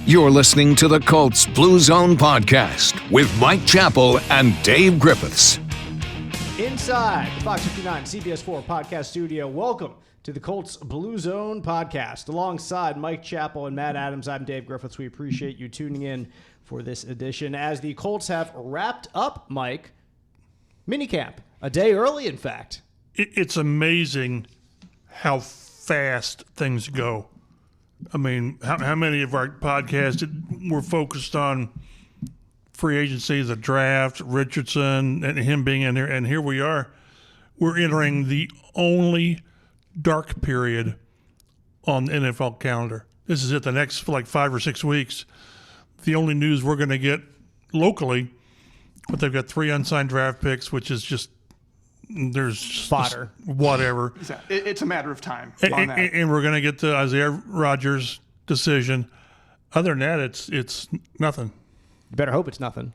You're listening to the Colts Blue Zone Podcast with Mike Chappell and Dave Griffiths. Inside the Fox 59 CBS 4 podcast studio, welcome to the Colts Blue Zone Podcast. Alongside Mike Chappell and Matt Adams, I'm Dave Griffiths. We appreciate you tuning in for this edition as the Colts have wrapped up, Mike, minicamp. A day early, in fact. It's amazing how fast things go. I mean, how many of our podcasts were focused on free agency, the draft, Richardson, and him being in here, and here we are. We're entering the only dark period on the NFL calendar. This is it, the next like 5 or 6 weeks. The only news we're going to get locally, but they've got 3 unsigned draft picks, which is just there's fodder, whatever. It's a matter of time. And we're going to get the Isaiah Rodgers decision. Other than that, it's nothing. You better hope it's nothing.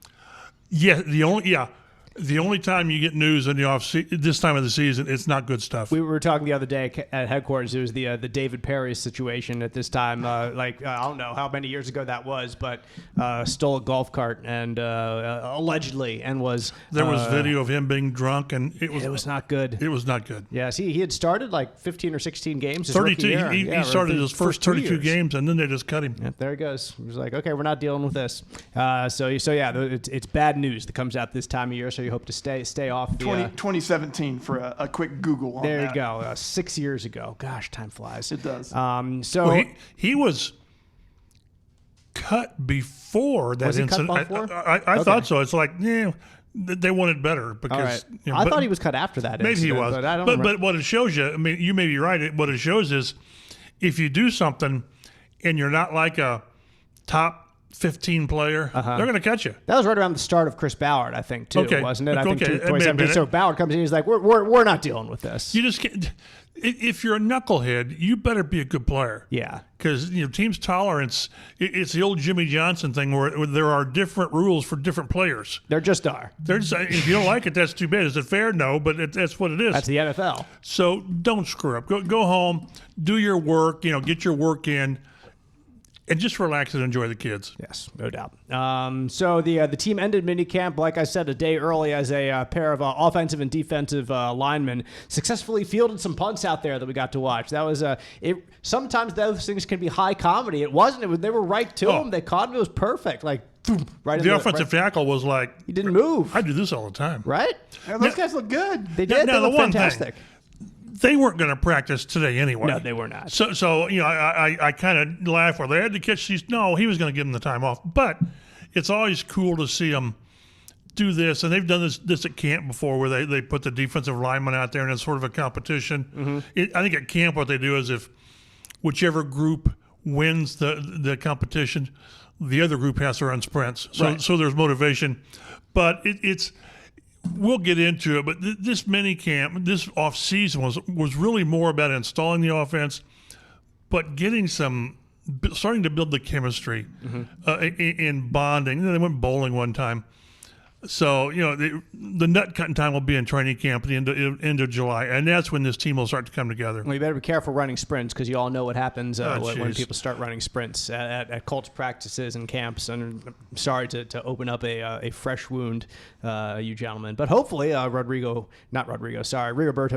The only time you get news in the this time of the season, it's not good stuff. We were talking the other day at headquarters. It was the David Perry situation at this time. I don't know how many years ago that was, but stole a golf cart and allegedly and was. There was video of him being drunk, and it was not good. It was not good. Yeah, see, he had started like 15 or 16 games. His 32. Rookie year. He started his first 32 games, and then they just cut him. Yep, there he goes. He was like, okay, we're not dealing with this. So it's bad news that comes out this time of year. So you hope to stay off the 2017 for a quick Google on there that. There you go. 6 years ago. Gosh, time flies. It does. He was cut before that incident. Was he cut before? I thought so. It's like, they wanted better because I thought he was cut after that. Maybe incident, he was. but I don't. But what it shows you, I mean, you may be right. What it shows is if you do something and you're not like a top 15 player, they're going to catch you. That was right around the start of Chris Ballard, I think, too, wasn't it? I think 2017. So Ballard comes in, he's like, we're not dealing with this. You just can't. If you're a knucklehead, you better be a good player. Yeah. Because team's tolerance, it's the old Jimmy Johnson thing where there are different rules for different players. There just are. If you don't like it, that's too bad. Is it fair? No, but that's what it is. That's the NFL. So don't screw up. Go home, do your work, get your work in. And just relax and enjoy the kids. Yes, no doubt. So the team ended minicamp, like I said, a day early as a pair of offensive and defensive linemen successfully fielded some punts out there that we got to watch. That was sometimes those things can be high comedy. It wasn't. They were right to him. They caught him. It was perfect. Like right. The offensive tackle was like he didn't move. I do this all the time. Right? Those guys look good. They did. They look fantastic. They weren't going to practice today anyway. No, they were not. So I kind of laugh where they had to catch these. No, he was going to give them the time off. But it's always cool to see them do this. And they've done this at camp before where they put the defensive lineman out there and it's sort of a competition. Mm-hmm. I think at camp what they do is if whichever group wins the competition, the other group has to run sprints. So there's motivation. But it's we'll get into it, but this mini camp, this offseason was really more about installing the offense, but starting to build the chemistry in bonding. They went bowling one time. So, the nut cutting time will be in training camp at the end of July, and that's when this team will start to come together. Well, you better be careful running sprints because you all know what happens when people start running sprints at Colts practices and camps. And I'm sorry to open up a fresh wound, you gentlemen. But hopefully Rigoberto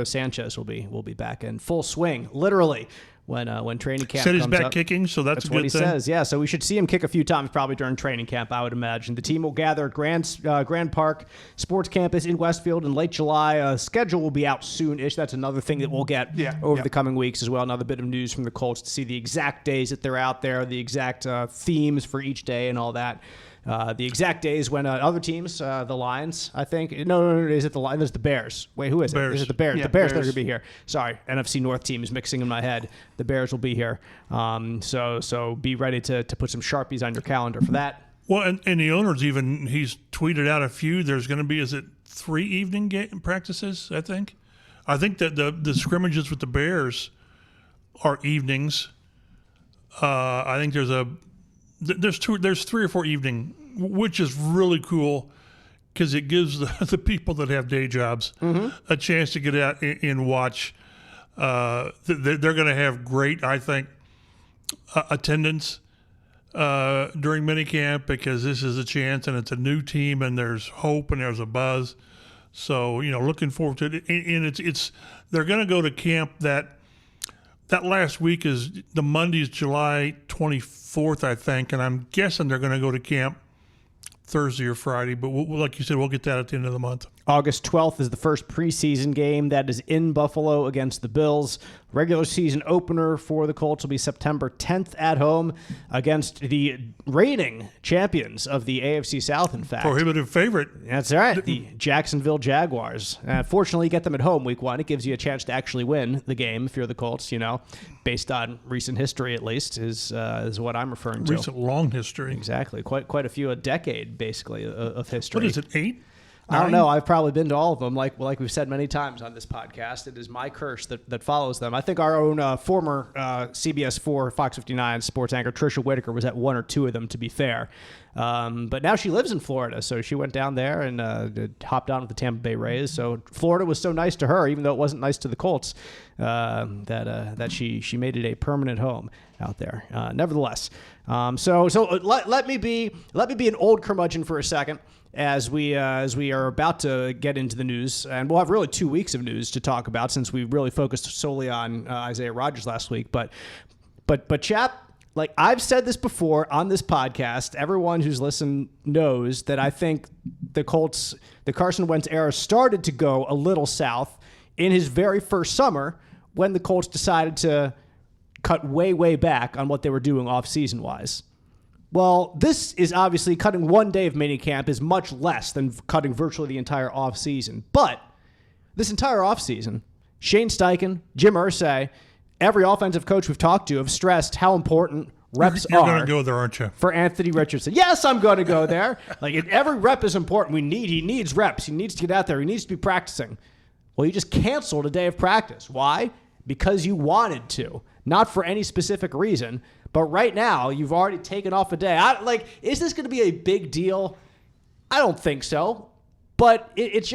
Sanchez will be back in full swing, literally. When training camp said comes he's back up, kicking, so that's a good thing. What he says. Yeah, so we should see him kick a few times probably during training camp, I would imagine. The team will gather at Grand Park Sports Campus in Westfield in late July. Schedule will be out soon-ish. That's another thing that we'll get over the coming weeks as well. Another bit of news from the Colts to see the exact days that they're out there, the exact themes for each day and all that. The exact days when other teams, the Lions, I think. No, is it the Lions? There's the Bears. Wait, who is it? Is it the Bears? Yeah, the Bears that are going to be here. Sorry, NFC North team is mixing in my head. The Bears will be here. So be ready to put some Sharpies on your calendar for that. Well, and the owners he's tweeted out a few. There's going to be, 3 evening practices, I think? I think that the scrimmages with the Bears are evenings. I think there's 3 or 4 evening, which is really cool because it gives the people that have day jobs a chance to get out and watch. They're going to have great, I think, attendance. during minicamp because this is a chance and it's a new team and there's hope and there's a buzz. So, looking forward to it. And it's they're going to go to camp that last week is the Monday's July 24th, I think, and I'm guessing they're going to go to camp Thursday or Friday, but like you said, we'll get that at the end of the month. August 12th is the first preseason game. That is in Buffalo against the Bills. Regular season opener for the Colts will be September 10th at home against the reigning champions of the AFC South, in fact. Prohibitive favorite. That's right, the Jacksonville Jaguars. Fortunately, you get them at home week one. It gives you a chance to actually win the game if you're the Colts, based on recent history at least, is what I'm referring to. Recent long history. Exactly. Quite a few, a decade, basically, of history. What is it, 8? I don't know. I've probably been to all of them. Like we've said many times on this podcast, it is my curse that follows them. I think our own former CBS 4 Fox 59 sports anchor Tricia Whitaker was at 1 or 2 of them, to be fair. But now she lives in Florida, so she went down there and hopped on with the Tampa Bay Rays. So Florida was so nice to her, even though it wasn't nice to the Colts, that she made it a permanent home out there. Nevertheless, so let me be an old curmudgeon for a second. As we are about to get into the news, and we'll have really 2 weeks of news to talk about since we really focused solely on Isaiah Rodgers last week. But Chap, like I've said this before on this podcast, everyone who's listened knows that I think the Carson Wentz era started to go a little south in his very first summer when the Colts decided to cut way back on what they were doing off-season wise. Well, this is obviously cutting one day of minicamp is much less than cutting virtually the entire offseason. But this entire offseason, Shane Steichen, Jim Irsay, every offensive coach we've talked to have stressed how important reps You're are. going to go there, aren't you? For Anthony Richardson. Yes, I'm going to go there. Every rep is important. He needs reps. He needs to get out there. He needs to be practicing. Well, you just canceled a day of practice. Why? Because you wanted to. Not for any specific reason. But right now, you've already taken off a day. Is this going to be a big deal? I don't think so. But it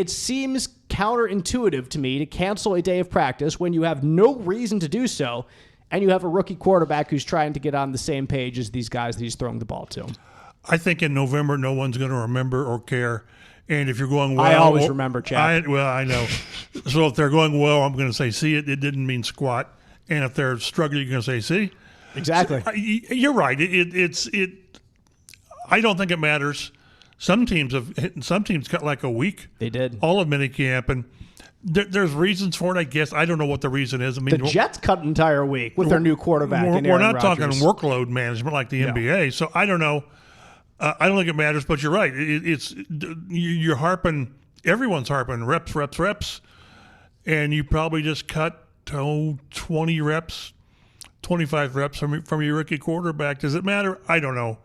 seems counterintuitive to me to cancel a day of practice when you have no reason to do so, and you have a rookie quarterback who's trying to get on the same page as these guys that he's throwing the ball to. I think in November, no one's going to remember or care. And if you're going well... I always remember, Chad. I know. So if they're going well, I'm going to say, see, it didn't mean squat. And if they're struggling, you're going to say, see? Exactly. So, you're right. I don't think it matters. Some teams cut like a week. They did. All of minicamp, and there's reasons for it, I guess. I don't know what the reason is. I mean, the Jets cut an entire week with their new quarterback. We're not Rodgers. talking workload management like the NBA. So I don't know. I don't think it matters, but you're right. You're harping. Everyone's harping reps, and you probably just cut 20 reps. 25 reps from your rookie quarterback. Does it matter? I don't know.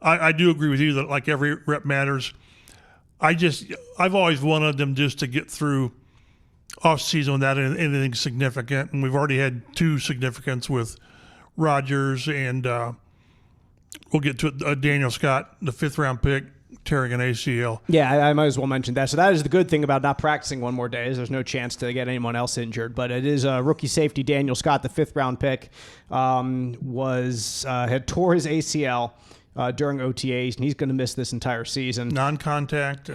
I do agree with you that like every rep matters. I've always wanted them just to get through off season without anything significant, and we've already had 2 significants with Rodgers and we'll get to it, Daniel Scott, the 5th round pick, tearing an ACL. Yeah, I might as well mention that. So that is the good thing about not practicing one more day is there's no chance to get anyone else injured. But it is rookie safety Daniel Scott, the 5th round pick, had tore his ACL during OTAs, and he's going to miss this entire season. Non-contact.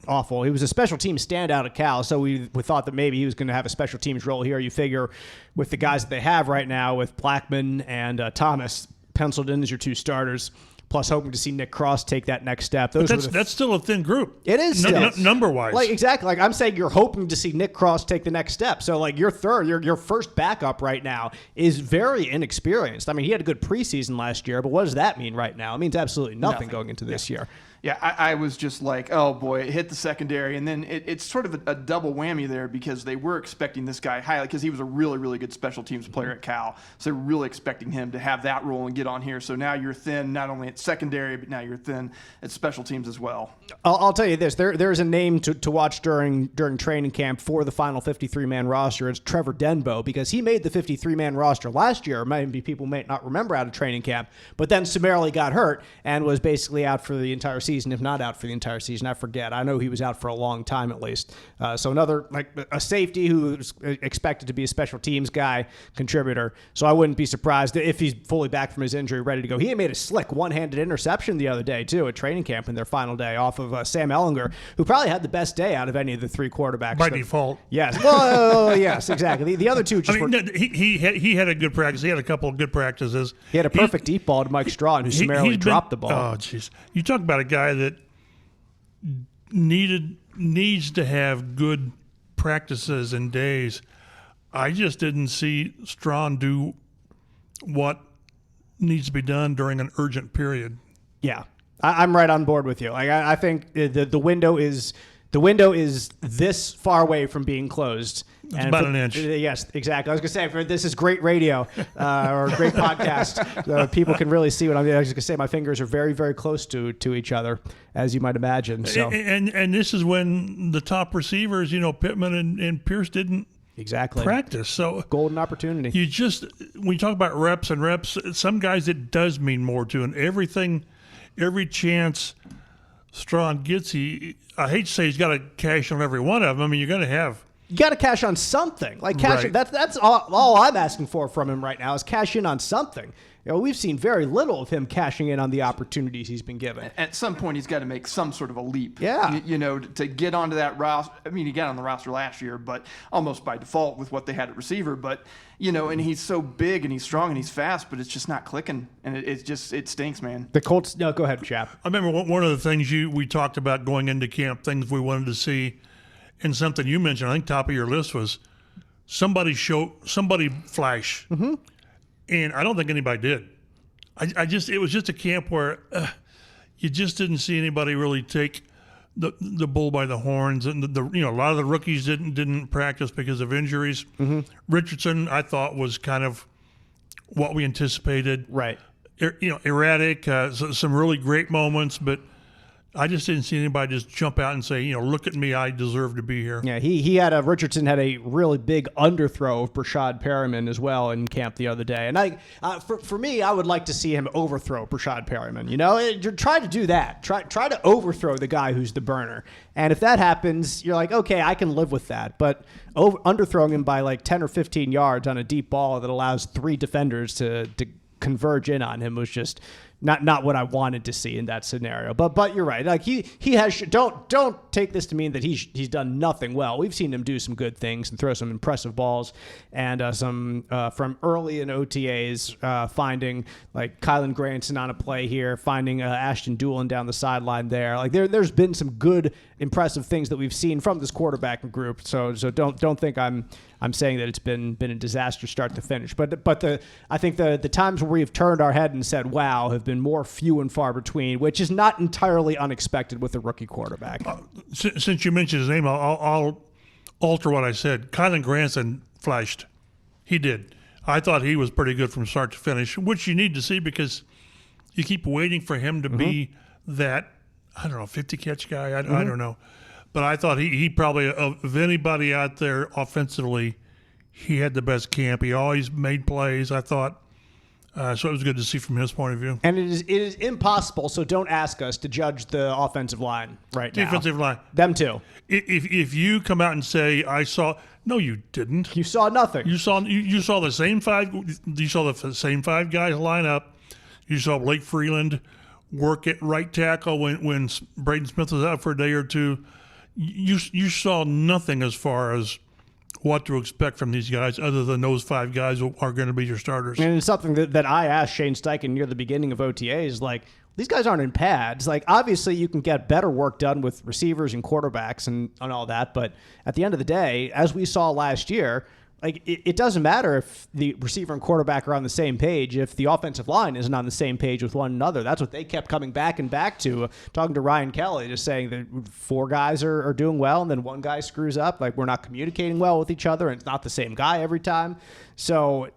Awful. He was a special team standout at Cal, so we thought that maybe he was going to have a special teams role here. You figure with the guys that they have right now with Blackman and Thomas penciled in as your 2 starters, plus hoping to see Nick Cross take that next step. That's still a thin group. It is still. Number-wise. Exactly. I'm saying you're hoping to see Nick Cross take the next step. So, your first backup right now is very inexperienced. I mean, he had a good preseason last year, but what does that mean right now? It means absolutely nothing going into this year. Yeah, I was just like, oh boy, it hit the secondary, and then it's sort of a double whammy there because they were expecting this guy highly because he was a really, really good special teams player at Cal, so they're really expecting him to have that role and get on here. So now you're thin not only at secondary, but now you're thin at special teams as well. I'll tell you this: there's a name to watch during training camp for the final 53-man roster. It's Trevor Denbo because he made the 53-man roster last year. Maybe people may not remember out of training camp, but then summarily got hurt and was basically out for the entire season, if not out for the entire season. I forget. I know he was out for a long time at least. So another, like a safety who's expected to be a special teams guy, contributor. So I wouldn't be surprised if he's fully back from his injury, ready to go. He made a slick one-handed interception the other day, too, at training camp in their final day off of Sam Ehlinger, who probably had the best day out of any of the three quarterbacks. By default. Yes. Well, yes, exactly. The other two just he had a good practice. He had a couple of good practices. He had a perfect deep ball to Mike Strawn, who summarily dropped the ball. Oh, jeez. You talk about a guy that needs to have good practices and days. I just didn't see Strawn do what needs to be done during an urgent period. Yeah, I'm right on board with you. Like I think the window is this far away from being closed. It's about an inch. Yes, exactly. I was going to say, this is great radio or great podcast. People can really see what I was going to say. My fingers are very, very close to each other, as you might imagine. So. And this is when the top receivers, Pittman and Pierce didn't practice. So golden opportunity. When you talk about reps and reps, some guys it does mean more to. And every chance Strawn gets, I hate to say he's got to cash on every one of them. I mean, you're going to have. You got to cash on something. Like cash. Right. That's all I'm asking for from him right now is cash in on something. We've seen very little of him cashing in on the opportunities he's been given. At some point, he's got to make some sort of a leap. Yeah. To get onto that roster. I mean, he got on the roster last year, but almost by default with what they had at receiver. But, and he's so big and he's strong and he's fast, but it's just not clicking. And it stinks, man. The Colts. No, go ahead, Chap. I remember one of the things we talked about going into camp, things we wanted to see. And something you mentioned, I think top of your list was somebody flash. Mm-hmm. And I don't think anybody did. It was just a camp where you just didn't see anybody really take the bull by the horns. And a lot of the rookies didn't practice because of injuries. Mm-hmm. Richardson, I thought, was kind of what we anticipated. Right. Erratic, some really great moments, but I just didn't see anybody just jump out and say, look at me, I deserve to be here. Yeah, Richardson had a really big underthrow of Brashad Perriman as well in camp the other day. And for me, I would like to see him overthrow Brashad Perriman. Try to do that. Try to overthrow the guy who's the burner. And if that happens, you're like, okay, I can live with that. But underthrowing him by like 10 or 15 yards on a deep ball that allows three defenders to converge in on him was just not what I wanted to see in that scenario. But you're right. Like he has don't take this to mean that he's done nothing well. We've seen him do some good things and throw some impressive balls, and some from early in OTAs, finding like Kylan Granson on a play here, finding Ashton Doolin down the sideline there. Like there's been some good impressive things that we've seen from this quarterback group. So don't think I'm saying that it's been a disaster start to finish. But I think the times where we've turned our head and said wow have been more few and far between, which is not entirely unexpected with a rookie quarterback. Since you mentioned his name, I'll alter what I said. Kylan Granson flashed. He did. I thought he was pretty good from start to finish, which you need to see because you keep waiting for him to be that, 50-catch guy. I don't know. But I thought he probably, of anybody out there offensively, he had the best camp. He always made plays, I thought. So it was good to see from his point of view. And it is impossible, so don't ask us to judge the offensive line right now. Defensive line. Them too. If you come out and say, I saw – no, you didn't. You saw nothing. You saw the same five – you saw the same five guys line up. You saw Blake Freeland work at right tackle when Braden Smith was out for a day or two. You saw nothing as far as what to expect from these guys other than those five guys are going to be your starters. And it's something that I asked Shane Steichen near the beginning of OTAs, like, these guys aren't in pads. Like, obviously you can get better work done with receivers and quarterbacks and all that, but at the end of the day, as we saw last year, like it doesn't matter if the receiver and quarterback are on the same page if the offensive line isn't on the same page with one another. That's what they kept coming back to. Talking to Ryan Kelly, just saying that four guys are doing well and then one guy screws up. Like, we're not communicating well with each other and it's not the same guy every time. So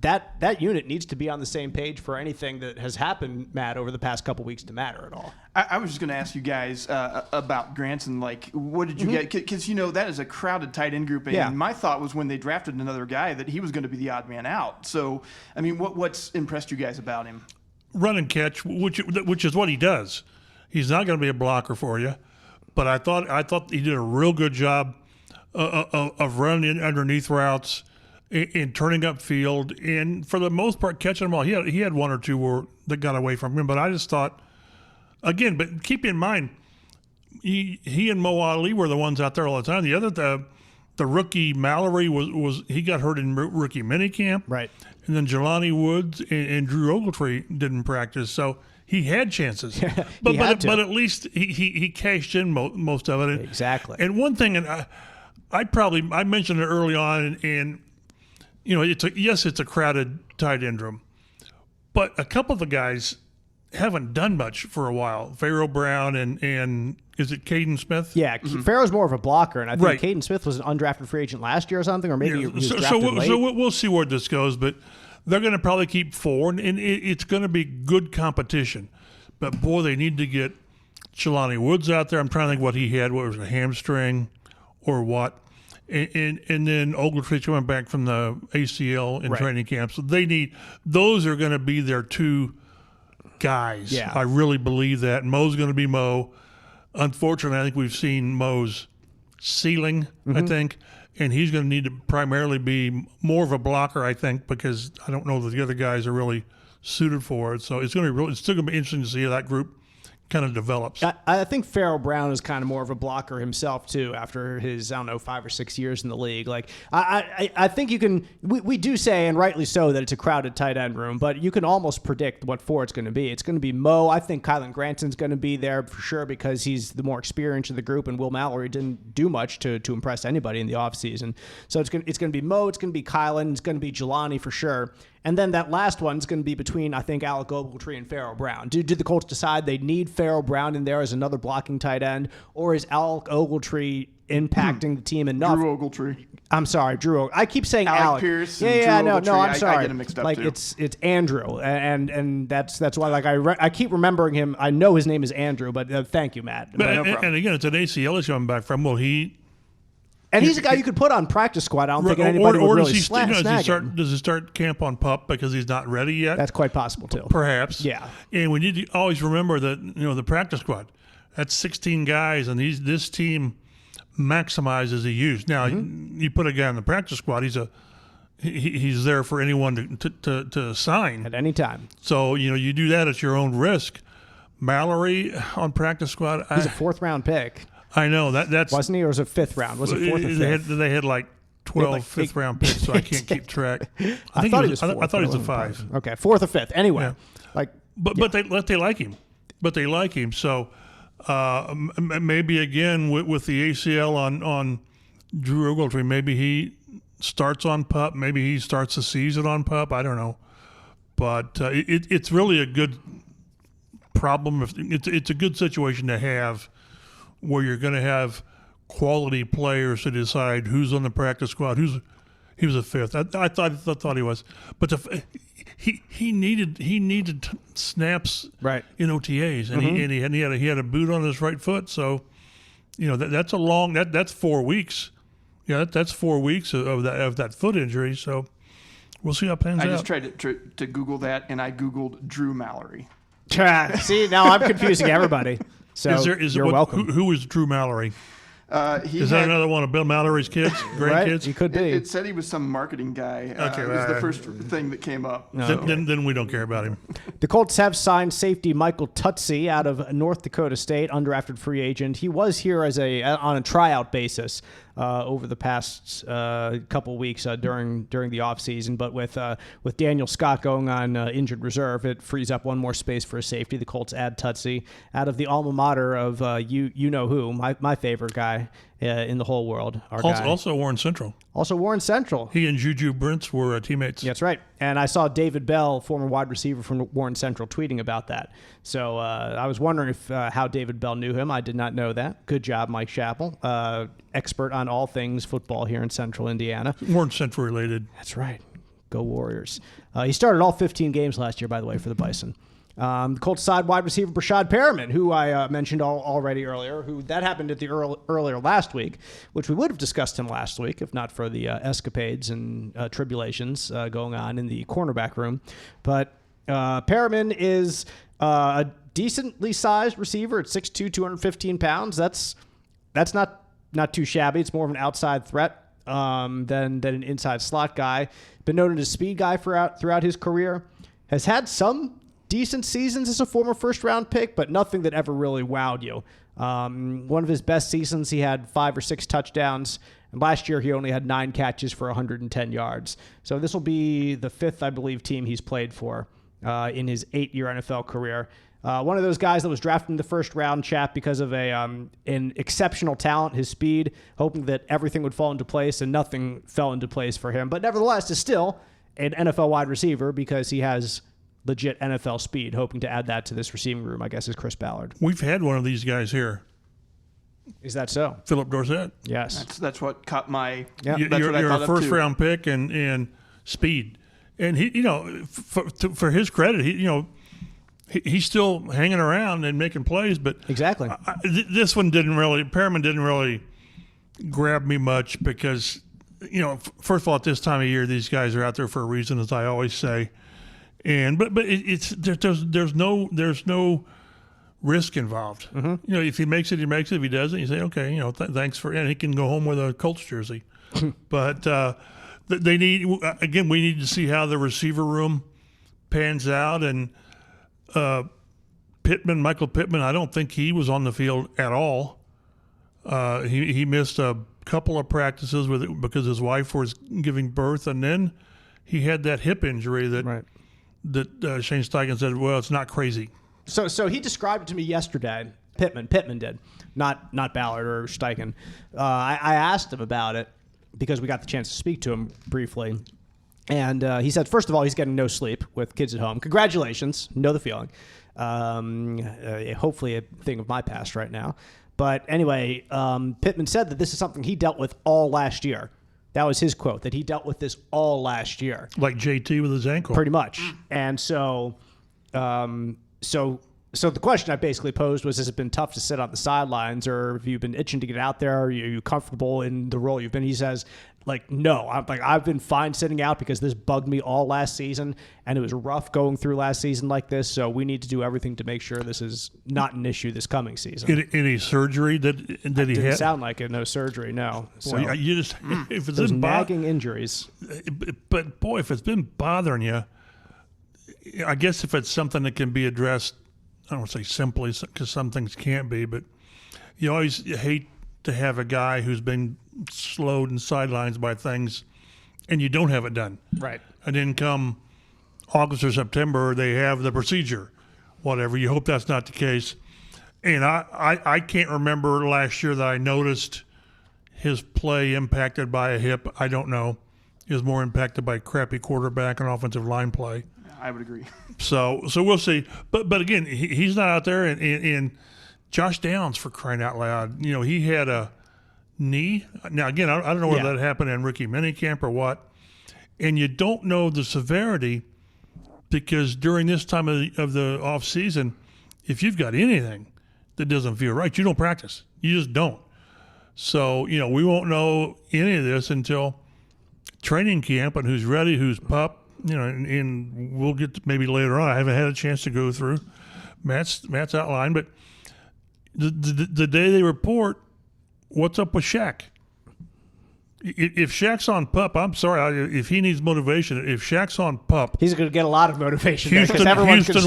that unit needs to be on the same page for anything that has happened, Matt, over the past couple weeks to matter at all. I was just going to ask you guys about Granson. Like, what did you get? Because, that is a crowded tight end group. And my thought was when they drafted another guy that he was going to be the odd man out. So, I mean, what's impressed you guys about him? run and catch, which is what he does. He's not going to be a blocker for you, but I thought he did a real good job of running underneath routes and turning up field, and for the most part catching them all. He had one or two that got away from him, but I just thought, again, but keep in mind, he and Mo Ali were the ones out there all the time. The rookie Mallory was he got hurt in rookie minicamp, right? And then Jelani Woods and Drew Ogletree didn't practice, so he had chances. but at least he cashed in most of it. Exactly. And one thing, and I mentioned it early on, and it's a crowded tight end room, but a couple of the guys haven't done much for a while. Pharaoh Brown and is it Caden Smith? Yeah, Pharaoh's more of a blocker, and I think Right. Caden Smith was an undrafted free agent last year or something, or maybe he was drafted late. So we'll see where this goes, but they're going to probably keep 4, and it's going to be good competition. But, boy, they need to get Jelani Woods out there. I'm trying to think what he had. What was it, a hamstring or what? And then Ogletree's coming back from the ACL in training camp. So those are going to be their 2 guys. Yeah. I really believe that. Mo's going to be Mo. Unfortunately, I think we've seen Mo's ceiling, I think, and he's going to need to primarily be more of a blocker, I think, because I don't know that the other guys are really suited for it. So it's still going to be interesting to see how that group kind of develops. I think Pharaoh Brown is kind of more of a blocker himself too after his 5 or 6 years in the league. Like I think you can we do say, and rightly so, that it's a crowded tight end room, but you can almost predict what 4 it's going to be. It's going to be Mo. I think Kylan Granson's going to be there for sure because he's the more experienced in the group, and Will Mallory didn't do much to impress anybody in the offseason. So it's going to be Mo, it's going to be Kylan, it's going to be Jelani for sure. And then that last one's going to be between, I think, Alec Ogletree and Pharaoh Brown. Did the Colts decide they need Pharaoh Brown in there as another blocking tight end, or is Alec Ogletree impacting the team enough? Drew Ogletree. I'm sorry, Drew. I keep saying Alec Pierce. Yeah, no, I'm sorry. I get him mixed up too. It's Andrew, and that's why I keep remembering him. I know his name is Andrew, but thank you, Matt. And again, it's an ACL he's coming back from. Well, And he's a guy you could put on practice squad. I don't think anybody would really snag him. Does he start camp on PUP because he's not ready yet? That's quite possible, too. Perhaps. Yeah. And we need to always remember that, the practice squad, that's 16 guys, and this team maximizes the use. Now, you put a guy on the practice squad, he's there for anyone to sign. At any time. So, you do that at your own risk. Mallory on practice squad. He's a 4th-round pick. I know that's wasn't he, or was it 5th round? Was it 4th or 5th? They had like 12 5th-round picks, so I can't keep track. I thought he was 4th. I thought he was a 5. Okay, 4th or 5th. Anyway, but they like him. But they like him. So maybe again with the ACL on Drew Ogletree, maybe he starts on PUP. Maybe he starts the season on PUP. I don't know. But it's really a good problem. It's a good situation to have, where you're going to have quality players to decide who's on the practice squad. He was a 5th. I thought he was, but he needed snaps in OTAs, and he had a boot on his right foot. So that's 4 weeks. Yeah, that's 4 weeks of that foot injury. So we'll see how it pans out. I just tried to Google that, and I Googled Drew Mallory. See, now I'm confusing everybody. So you're welcome. Who is Drew Mallory? Is that another one of Bill Mallory's kids, grandkids? He could be. It said he was some marketing guy. Okay, it was the first thing that came up. No. Then we don't care about him. The Colts have signed safety Michael Tutsi out of North Dakota State, undrafted free agent. He was here on a tryout basis over the past couple weeks during the offseason, but with Daniel Scott going on injured reserve, it frees up one more space for a safety. The Colts add Tutsi out of the alma mater of you know who, my favorite guy in the whole world. Also Warren Central. Also Warren Central. He and Juju Brents were teammates. That's right. And I saw David Bell, former wide receiver from Warren Central, tweeting about that. So I was wondering how David Bell knew him. I did not know that. Good job, Mike Chappell. Expert on all things football here in Central Indiana. Warren Central related. That's right. Go Warriors. He started all 15 games last year, by the way, for the Bison. The Colts side wide receiver Brashad Perriman, who I mentioned already earlier, that happened at the earlier last week, which we would have discussed him last week if not for the escapades and tribulations going on in the cornerback room. But Perriman is a decently sized receiver at 6'2", 215 pounds. That's not too shabby. It's more of an outside threat than an inside slot guy. Been noted as a speed guy throughout his career. Has had some decent seasons as a former first-round pick, but nothing that ever really wowed you. One of his best seasons, he had 5 or 6 touchdowns. And last year, he only had 9 catches for 110 yards. So this will be the 5th, I believe, team he's played for in his 8-year NFL career. One of those guys that was drafted in the first round, Chap, because of an exceptional talent, his speed, hoping that everything would fall into place, and nothing fell into place for him. But nevertheless, is still an NFL wide receiver because he has legit NFL speed. Hoping to add that to this receiving room, I guess, is Chris Ballard. We've had one of these guys here. Is that so? Philip Dorsett. Yes. That's what caught my. Yeah. You're a first round pick and speed, and he, for his credit, he's still hanging around and making plays. But exactly, this one Perriman didn't really grab me much because, first of all, at this time of year, these guys are out there for a reason, as I always say, and but there's no risk involved. Mm-hmm. If he makes it, he makes it. If he doesn't, you say, okay, thanks for, and he can go home with a Colts jersey. But we need to see how the receiver room pans out. And Michael Pittman, I don't think he was on the field at all. He missed a couple of practices because his wife was giving birth, and then he had that hip injury that Shane Steichen said, well, it's not crazy. So he described it to me yesterday. Pittman did, not Ballard or Steichen. I asked him about it because we got the chance to speak to him briefly, and he said, first of all, he's getting no sleep with kids at home. Congratulations, know the feeling. Hopefully a thing of my past right now. But anyway, Pittman said that this is something he dealt with all last year. That was his quote, that he dealt with this all last year. Like JT with his ankle. Pretty much. And so the question I basically posed was, has it been tough to sit on the sidelines, or have you been itching to get out there? Are you comfortable in the role you've been? He says, no. I've been fine sitting out because this bugged me all last season, and it was rough going through last season like this, so we need to do everything to make sure this is not an issue this coming season. Any surgery that he had? Didn't sound like it. No surgery, no. So, boy, if it's those nagging injuries. But, boy, if it's been bothering you, I guess if it's something that can be addressed, I don't want to say simply because some things can't be, but you always hate to have a guy who's been slowed and sidelines by things and you don't have it done. Right. And then come August or September, they have the procedure, whatever. You hope that's not the case. And I can't remember last year that I noticed his play impacted by a hip. I don't know. He was more impacted by crappy quarterback and offensive line play. I would agree. So we'll see. But again, he's not out there. And Josh Downs, for crying out loud, he had a knee. Now, again, I don't know whether that happened in rookie minicamp or what. And you don't know the severity because during this time of the offseason, if you've got anything that doesn't feel right, you don't practice. You just don't. So, we won't know any of this until training camp and who's ready, who's pup. And we'll get to maybe later on. I haven't had a chance to go through Matt's outline, but the day they report, what's up with Shaq? If Shaq's on pup, I'm sorry. If he needs motivation, if Shaq's on pup, he's going to get a lot of motivation. Houston,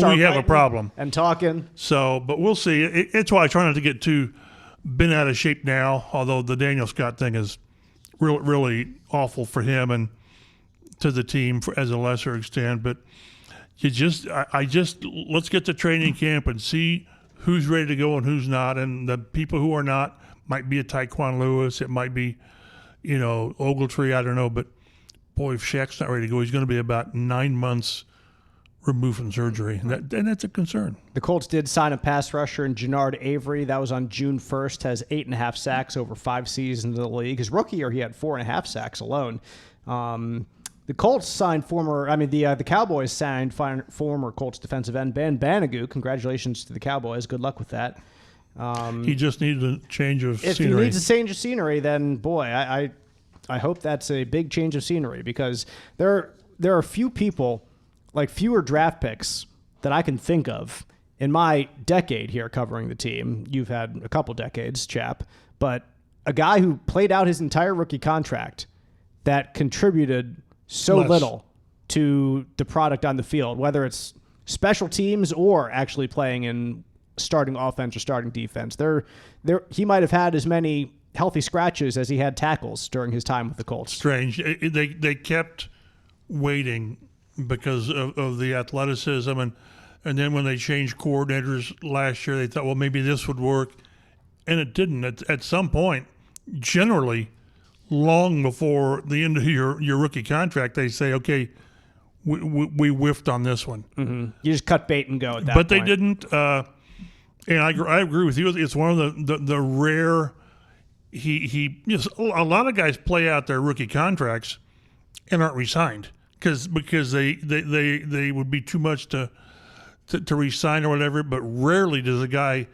we have a problem and talking. So, but we'll see. It's why I try not to get too bent out of shape now. Although the Daniel Scott thing is really awful for him and to the team as a lesser extent, but let's get to training camp and see who's ready to go and who's not, and the people who are not might be a Tyquan Lewis, it might be, Ogletree, I don't know, but boy, if Shaq's not ready to go, he's going to be about 9 months removed from surgery, and that's a concern. The Colts did sign a pass rusher in Jannard Avery. That was on June 1st, has 8.5 sacks over 5 seasons in the league. His rookie year, he had 4.5 sacks alone. The Colts signed the Cowboys signed former Colts defensive end Ben Banigou. Congratulations to the Cowboys. Good luck with that. He just needs a change of scenery. If he needs a change of scenery, then boy, I hope that's a big change of scenery because there are few people like fewer draft picks that I can think of in my decade here covering the team. You've had a couple decades, Chap, but a guy who played out his entire rookie contract that contributed so little to the product on the field, whether it's special teams or actually playing in starting offense or starting defense. He might have had as many healthy scratches as he had tackles during his time with the Colts. Strange. They kept waiting because of the athleticism, and then when they changed coordinators last year, they thought, well, maybe this would work, and it didn't. At some point, generally, long before the end of your rookie contract, they say, okay, we whiffed on this one. Mm-hmm. You just cut bait and go at that point. But they didn't, and I agree with you. It's one of the rare. A lot of guys play out their rookie contracts and aren't re-signed because they would be too much to re-sign or whatever. But rarely does a guy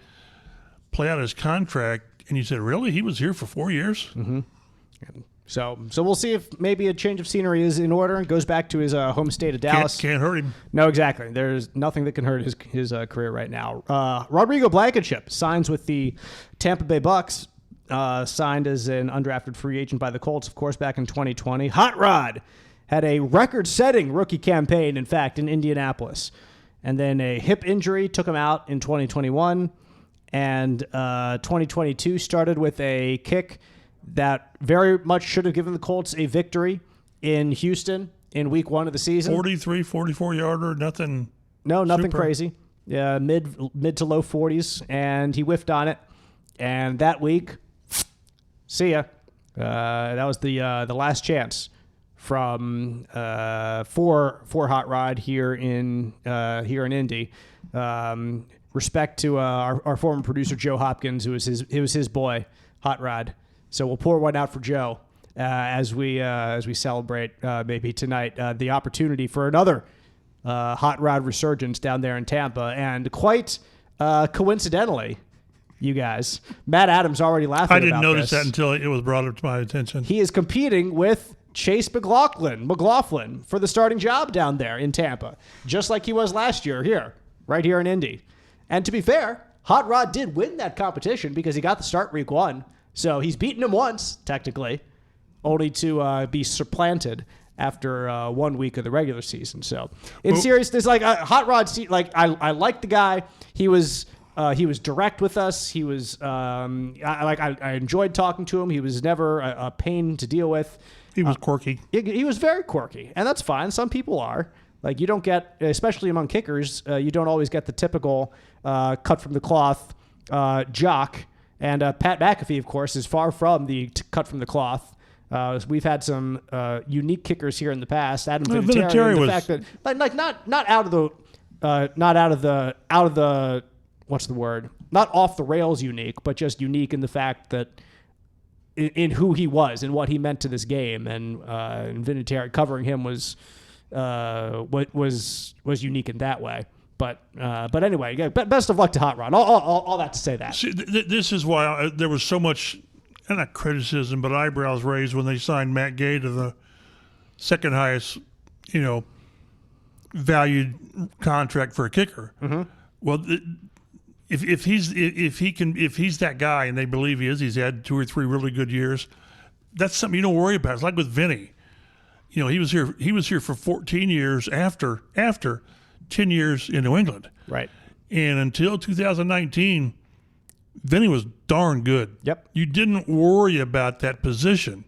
play out his contract and you said, really, he was here for 4 years. Mm-hmm. So we'll see if maybe a change of scenery is in order and goes back to his home state of Dallas. Can't hurt him. No, exactly. There's nothing that can hurt his career right now. Rodrigo Blankenship signs with the Tampa Bay Bucks. Signed as an undrafted free agent by the Colts, of course, back in 2020. Hot Rod had a record-setting rookie campaign, in fact, in Indianapolis. And then a hip injury took him out in 2021. And 2022 started with a kick that very much should have given the Colts a victory in Houston in week 1 of the season. 43, 44-yarder, nothing. No, nothing super crazy. Yeah, mid to low 40s, and he whiffed on it. And that week, see ya. That was the last chance from for Hot Rod here in Indy. Respect to our former producer Joe Hopkins, who was his boy, Hot Rod. So we'll pour one out for Joe as we celebrate maybe tonight the opportunity for another Hot Rod resurgence down there in Tampa, and quite coincidentally, you guys, Matt Adams already laughing. I didn't about notice this. that until it was brought up to my attention. He is competing with Chase McLaughlin for the starting job down there in Tampa, just like he was last year here, right here in Indy. And to be fair, Hot Rod did win that competition because he got the start week 1. So he's beaten him once, technically, only to be supplanted after 1 week of the regular season. So in seriousness, like Hot Rod, like I like the guy. He was direct with us. He was I enjoyed talking to him. He was never a pain to deal with. He was quirky. He was very quirky, and that's fine. Some people are. Like, you don't get, especially among kickers, you don't always get the typical cut from the cloth jock. And Pat McAfee, of course, is far from the cut from the cloth. We've had some unique kickers here in the past. Adam Vinatieri, the fact that not out of the what's the word? Not off the rails unique, but just unique in the fact that in who he was and what he meant to this game. And Vinatieri covering him was unique in that way. But anyway, best of luck to Hot Rod. All that to say that. See, this is why there was so much, not criticism, but eyebrows raised when they signed Matt Gay to the second highest, valued contract for a kicker. Mm-hmm. Well, if he's that guy, and they believe he is, he's had 2 or 3 really good years. That's something you don't worry about. It's like with Vinny. He was here for 14 years after 10 years in New England. Right. And until 2019, Vinny was darn good. Yep. You didn't worry about that position.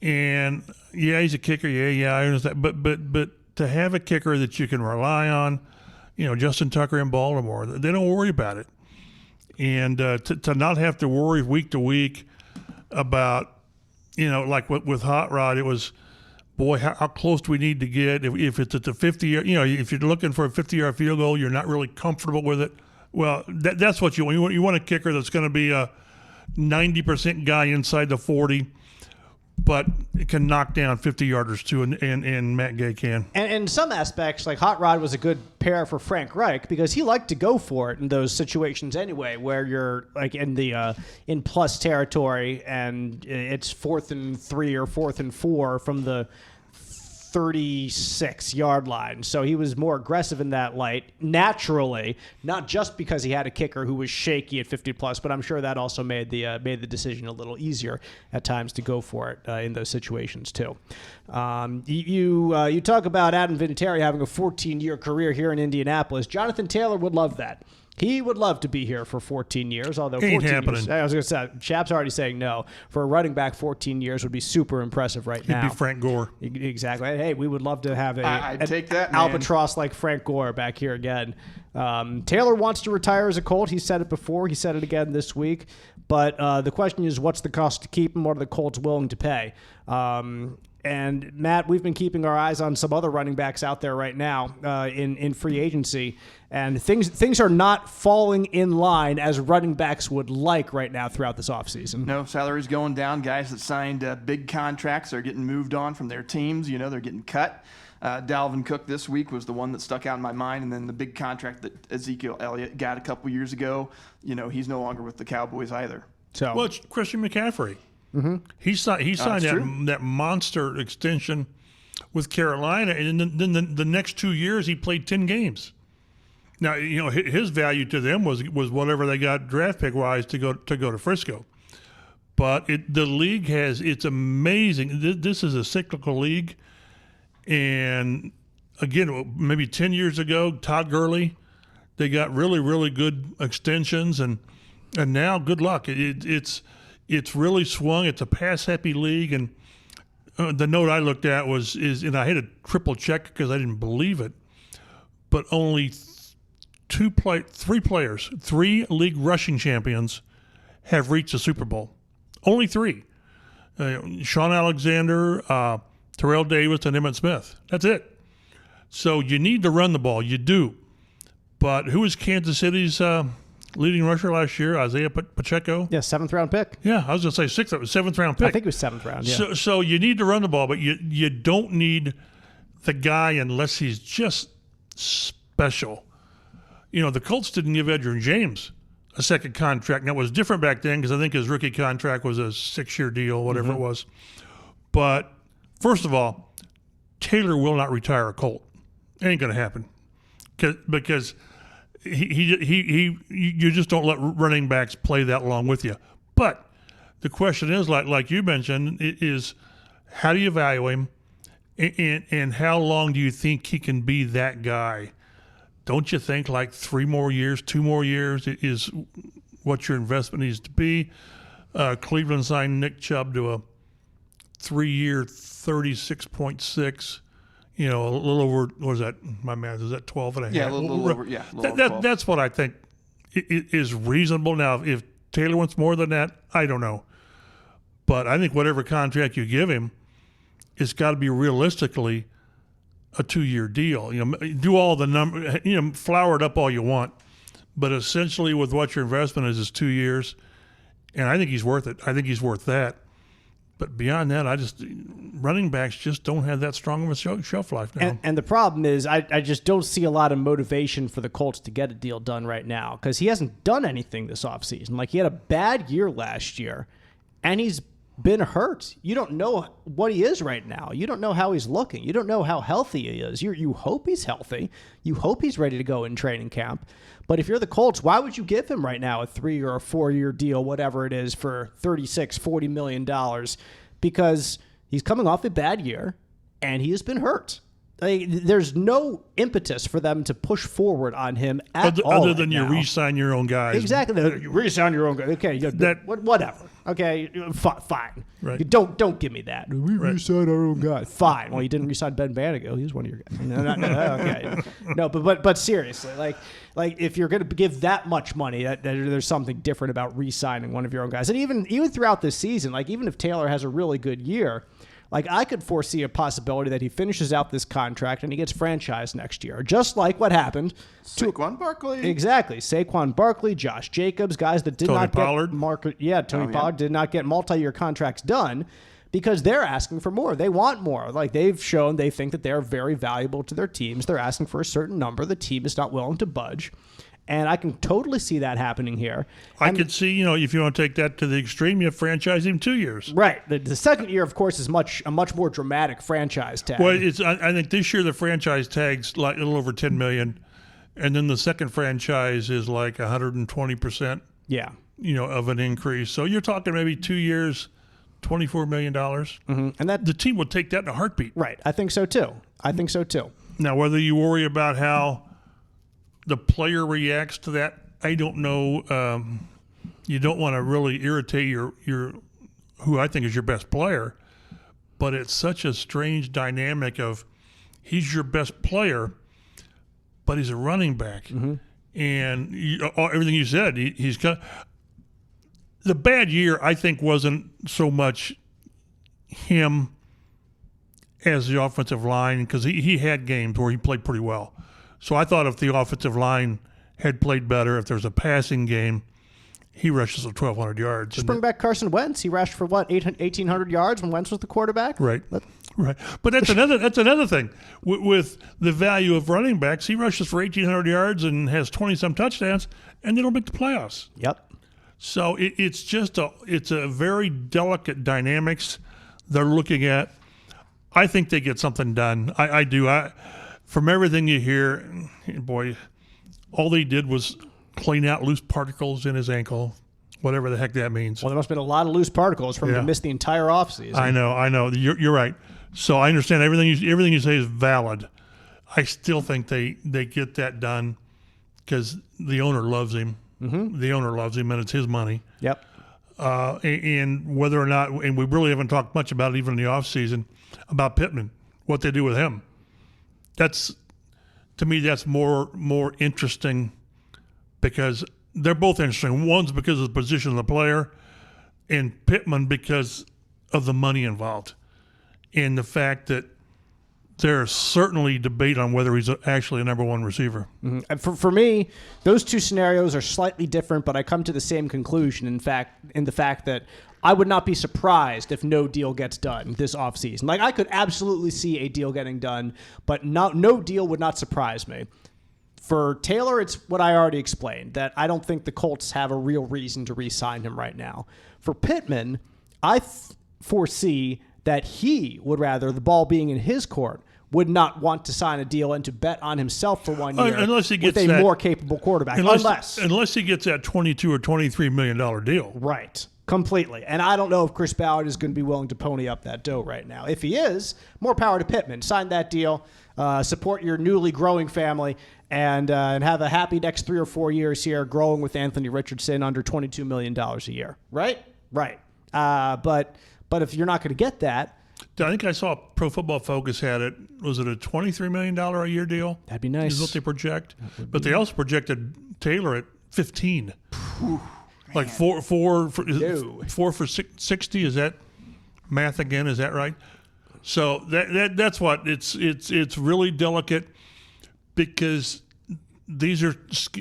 And yeah, he's a kicker. Yeah, I understand. But to have a kicker that you can rely on, Justin Tucker in Baltimore, they don't worry about it. And to not have to worry week to week about, like with Hot Rod, it was, boy, how close do we need to get? If it's at the 50-yard, if you're looking for a 50-yard field goal, you're not really comfortable with it. Well, that's what you want. You want a kicker that's going to be a 90% guy inside the 40, but it can knock down 50-yarders too, and Matt Gay can. And in some aspects, like Hot Rod was a good pair for Frank Reich because he liked to go for it in those situations anyway, where you're like in plus territory and it's 4th and 3 or 4th and 4 from the 36-yard line. So he was more aggressive in that light naturally, not just because he had a kicker who was shaky at 50+, but I'm sure that also made the decision a little easier at times to go for it in those situations too. You talk about Adam Vinatieri having a 14-year career here in Indianapolis. Jonathan Taylor would love that. He would love to be here for 14 years, although 14 years, I was going to say, Chap's already saying no. For a running back, 14 years would be super impressive now. He'd be Frank Gore. Exactly. Hey, we would love to have I'd take that, albatross like Frank Gore back here again. Taylor wants to retire as a Colt. He said it before. He said it again this week. But the question is, what's the cost to keep him? What are the Colts willing to pay? And Matt, we've been keeping our eyes on some other running backs out there right now in free agency, and things are not falling in line as running backs would like right now throughout this offseason. No, salaries going down. Guys that signed big contracts are getting moved on from their teams. They're getting cut. Dalvin Cook this week was the one that stuck out in my mind, and then the big contract that Ezekiel Elliott got a couple years ago, he's no longer with the Cowboys either. Well, it's Christian McCaffrey. Mm-hmm. He signed that monster extension with Carolina, and then the next 2 years he played 10 games. Now, his value to them was whatever they got draft pick wise to go to Frisco. But the league it's amazing. This is a cyclical league, and again, maybe 10 years ago, Todd Gurley, they got really, really good extensions, and now good luck. It's really swung. It's a pass-happy league, and the note I looked at and I had to triple check because I didn't believe it, but only three league rushing champions have reached the Super Bowl. Only three. Sean Alexander, Terrell Davis, and Emmitt Smith. That's it. So you need to run the ball. You do. But who was Kansas City's leading rusher last year? Isaiah Pacheco? Yeah, 7th-round pick. Yeah, I was going to say 7th-round pick. I think it was 7th round, yeah. So you need to run the ball, but you don't need the guy unless he's just special. The Colts didn't give Edgerrin James a second contract. Now, it was different back then because I think his rookie contract was a 6-year deal, whatever it was. But first of all, Taylor will not retire a Colt. It ain't going to happen because you just don't let running backs play that long with you. But the question is, like you mentioned, is how do you value him, and how long do you think he can be that guy? Don't you think like 3 more years, 2 more years is what your investment needs to be? Cleveland signed Nick Chubb to a 3-year, 36.6. A little over, what is that? My math, is that 12 and a half? Yeah, a little over, yeah. That's what I think is reasonable. Now, if Taylor wants more than that, I don't know. But I think whatever contract you give him, it's got to be realistically a 2-year deal. Do all the number, flower it up all you want. But essentially with what your investment is 2 years. And I think he's worth it. I think he's worth that. But beyond that, running backs just don't have that strong of a shelf life now. And the problem is I just don't see a lot of motivation for the Colts to get a deal done right now because he hasn't done anything this offseason. Like, he had a bad year last year, and he's been hurt. You don't know what he is right now. You don't know how he's looking. You don't know how healthy he is. You hope he's healthy. You hope he's ready to go in training camp. But if you're the Colts, why would you give him right now a 3 or a 4-year deal, whatever it is, for $40 million? Because he's coming off a bad year, and he has been hurt. There's no impetus for them to push forward on him at all. Other than you re-sign your own guys. Exactly. You re-sign your own guys. Okay, whatever. Okay, fine. Right. Don't give me that. We re-sign our own guys. Fine. Well, you didn't re-sign Ben Bannigo. He was one of your guys. Okay. No, but seriously, like if you're going to give that much money, there's something different about re-signing one of your own guys. And even throughout this season, like even if Taylor has a really good year, like I could foresee a possibility that he finishes out this contract and he gets franchised next year, just like what happened to Saquon Barkley. Exactly, Saquon Barkley, Josh Jacobs, guys that did not get Tony Pollard did not get multi-year contracts done because they're asking for more. They want more. Like they've shown, they think that they're very valuable to their teams. They're asking for a certain number. The team is not willing to budge. And I can totally see that happening here. I could see, if you want to take that to the extreme, you franchise him 2 years. Right. The second year, of course, is a much more dramatic franchise tag. Well, I think this year the franchise tag's like a little over $10 million, and then the second franchise is like 120%. Yeah. Of an increase. So you're talking maybe 2 years, $24 million. Mm-hmm. And that the team would take that in a heartbeat. Right. I think so too. Now, whether you worry about how the player reacts to that, I don't know. You don't want to really irritate your who I think is your best player, but it's such a strange dynamic of he's your best player, but he's a running back, and everything you said, he's got. The bad year, I think, wasn't so much him as the offensive line, because he had games where he played pretty well. So I thought if the offensive line had played better, if there's a passing game, he rushes for 1,200 yards. Just bring back Carson Wentz. He rushed for, 1,800 yards when Wentz was the quarterback? Right. But that's another thing. With the value of running backs, he rushes for 1,800 yards and has 20-some touchdowns, and they don't make the playoffs. Yep. So it's a very delicate dynamics they're looking at. I think they get something done. I do. From everything you hear, boy, all they did was clean out loose particles in his ankle, whatever the heck that means. Well, there must have been a lot of loose particles for him to miss the entire offseason. I know. You're right. So I understand everything you say is valid. I still think they get that done because the owner loves him. Mm-hmm. The owner loves him, and it's his money. Yep. And whether or not, and we really haven't talked much about it even in the offseason, about Pittman, what they do with him. To me, that's more interesting because they're both interesting. One's because of the position of the player, and Pittman because of the money involved, and the fact that there's certainly debate on whether he's actually a number one receiver. Mm-hmm. And for me, those two scenarios are slightly different, but I come to the same conclusion, in the fact that I would not be surprised if no deal gets done this offseason. Like, I could absolutely see a deal getting done, but no deal would not surprise me. For Taylor, it's what I already explained, that I don't think the Colts have a real reason to re-sign him right now. For Pittman, I foresee that he would rather, the ball being in his court, would not want to sign a deal and to bet on himself for 1 year unless he gets with a more capable quarterback. Unless he gets that $22 or $23 million deal. Right. Completely. And I don't know if Chris Ballard is going to be willing to pony up that dough right now. If he is, more power to Pittman. Sign that deal, support your newly growing family, and have a happy next 3 or 4 years here growing with Anthony Richardson under $22 million a year. Right? Right. But if you're not going to get that, I think I saw Pro Football Focus had it. Was it a $23 million a year deal? That'd be nice. Is what they project. But they also projected Taylor at 15. Like four for 60. Is that math again? Is that right? So that's what it's really delicate because these are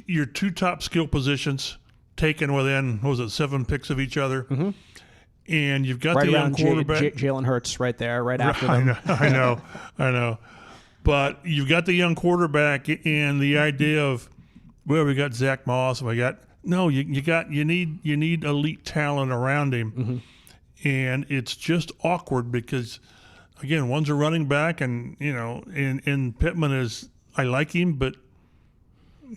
your two top skill positions taken within 7 picks of each other. Mm-hmm. And you've got right the young quarterback. Jalen Hurts right there, right after them. I know. But you've got the young quarterback and the idea of, well, we got Zach Moss. You need elite talent around him. Mm-hmm. And it's just awkward because, again, one's a running back and Pittman is, I like him, but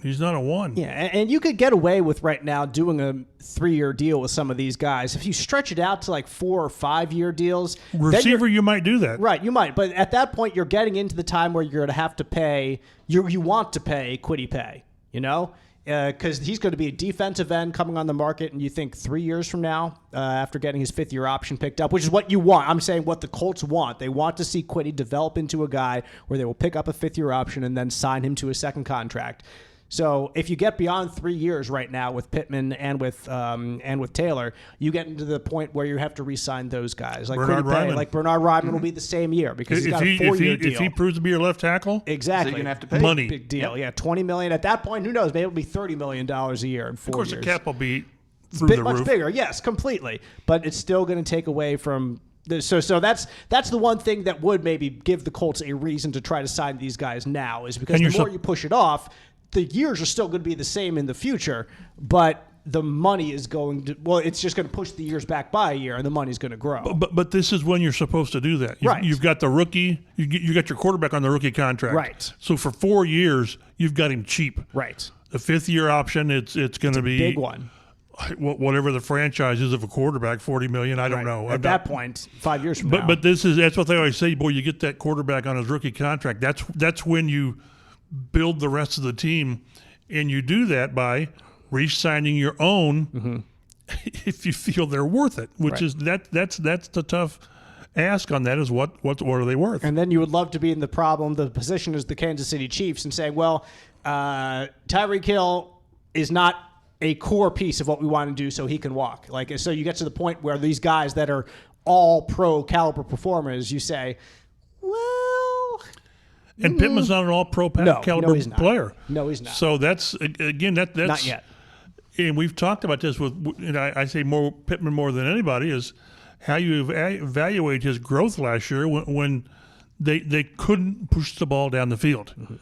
he's not a one. Yeah, and you could get away with right now doing a 3-year deal with some of these guys. If you stretch it out to like 4 or 5 year deals, receiver, you might do that. Right, you might. But at that point, you're getting into the time where you're going to have to pay. You want to pay quiddy pay, because he's going to be a defensive end coming on the market, and you think 3 years from now, after getting his 5th-year option picked up, which is what you want. I'm saying what the Colts want. They want to see Quiddy develop into a guy where they will pick up a 5th-year option and then sign him to a second contract. So if you get beyond 3 years right now with Pittman and with Taylor, you get into the point where you have to re-sign those guys. Like Bernard Ryman will be the same year because he's got a 4-year deal. If he proves to be your left tackle, exactly, so you're gonna have to pay money. Big deal. Yep. Yeah, $20 million at that point. Who knows? Maybe it'll be $30 million a year in 4 years. Of course, the cap will be through the roof. Much bigger. Yes, completely. But it's still going to take away from. So that's the one thing that would maybe give the Colts a reason to try to sign these guys now is because the more you push it off, the years are still going to be the same in the future, but the money is going to, it's just going to push the years back by a year, and the money's going to grow. But this is when you're supposed to do that. You've got the rookie, you got your quarterback on the rookie contract. Right. So for 4 years, you've got him cheap. Right. The 5th year option, it's going to be a big one. Whatever the franchise is of a quarterback, $40 million. I don't know. At that point, 5 years from now. But that's what they always say. Boy, you get that quarterback on his rookie contract. That's when you build the rest of the team, and you do that by re-signing your own if you feel they're worth it. Which is that's the tough ask on that is what are they worth? And then you would love to be in the position as the Kansas City Chiefs and saying, well, Tyreek Hill is not a core piece of what we want to do, so he can walk. So you get to the point where these guys that are all pro caliber performers, you say, well. And Pittman's not an all pro caliber player. No, he's not. So that's not yet. And we've talked about this with, I say Pittman more than anybody, is how you evaluate his growth last year when they couldn't push the ball down the field. Mm-hmm.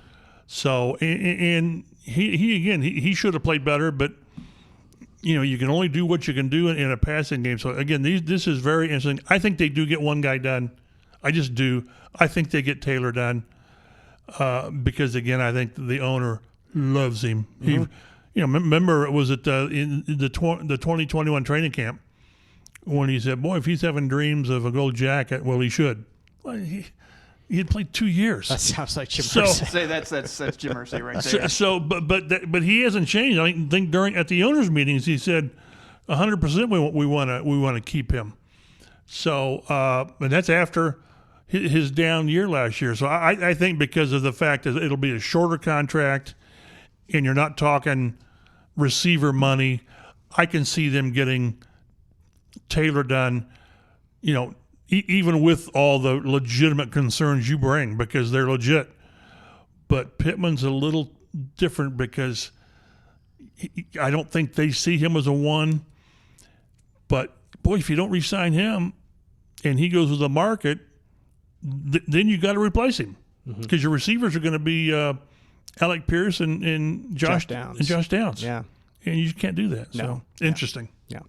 So and he should have played better, but you can only do what you can do in a passing game. So again, this is very interesting. I think they do get one guy done. I just do. I think they get Taylor done because again, I think the owner loves him. Mm-hmm. Remember it was in the 2021 training camp when he said, "Boy, if he's having dreams of a gold jacket, well, he should." Well, he had played 2 years. That sounds like Jim Irsay. Say that's Jim Irsay right there. But he hasn't changed. I think at the owners' meetings he said 100% we want to keep him. So and that's after his down year last year. So I think because of the fact that it'll be a shorter contract, and you're not talking receiver money, I can see them getting Taylor done. Even with all the legitimate concerns you bring, because they're legit. But Pittman's a little different because I don't think they see him as a one. But, boy, if you don't re-sign him and he goes with the market, then you got to replace him because your receivers are going to be Alec Pierce and Josh Downs. Yeah. And you just can't do that. No. So, interesting. Yeah.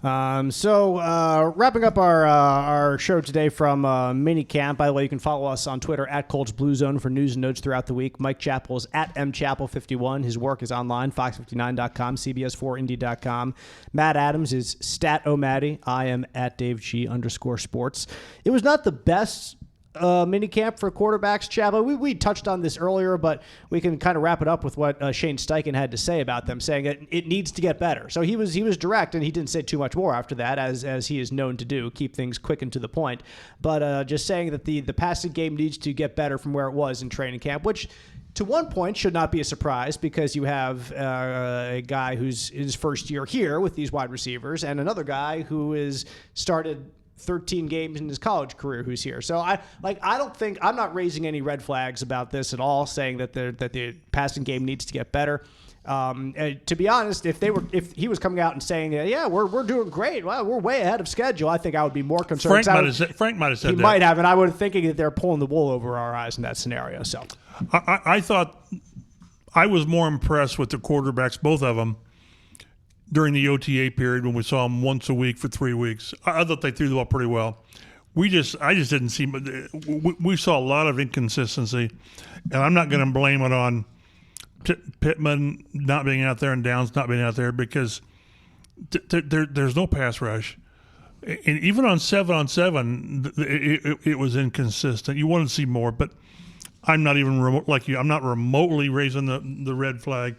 Wrapping up our show today from minicamp. By the way, you can follow us on Twitter at Colts Blue Zone for news and notes throughout the week. Mike Chappell is at mchappell51. His work is online, fox59.com, cbs4indy.com. Matt Adams is stat-o-matty. I am at DaveG_sports. It was not the best minicamp for quarterbacks, Chapel. We touched on this earlier, but we can kind of wrap it up with what Shane Steichen had to say about them, saying that it needs to get better. So he was direct, and he didn't say too much more after that, as he is known to do, keep things quick and to the point. But just saying that the passing game needs to get better from where it was in training camp, which to one point should not be a surprise because you have a guy who's in his first year here with these wide receivers and another guy who is started 13 games in his college career who's here. So I'm not raising any red flags about this at all, saying that the passing game needs to get better. To be honest, if he was coming out and saying, yeah, we're doing great, well, we're way ahead of schedule, I think I would be more concerned. Frank might have said that. He might have, and I would thinking that they're pulling the wool over our eyes in that scenario. So I thought I was more impressed with the quarterbacks, both of them, during the OTA period when we saw them once a week for 3 weeks. I thought they threw the ball pretty well. I just didn't see – we saw a lot of inconsistency, and I'm not going to blame it on Pittman not being out there and Downs not being out there because there's no pass rush. And even on 7-on-7, it was inconsistent. You wanted to see more, but I'm not even like you. I'm not remotely raising the red flag.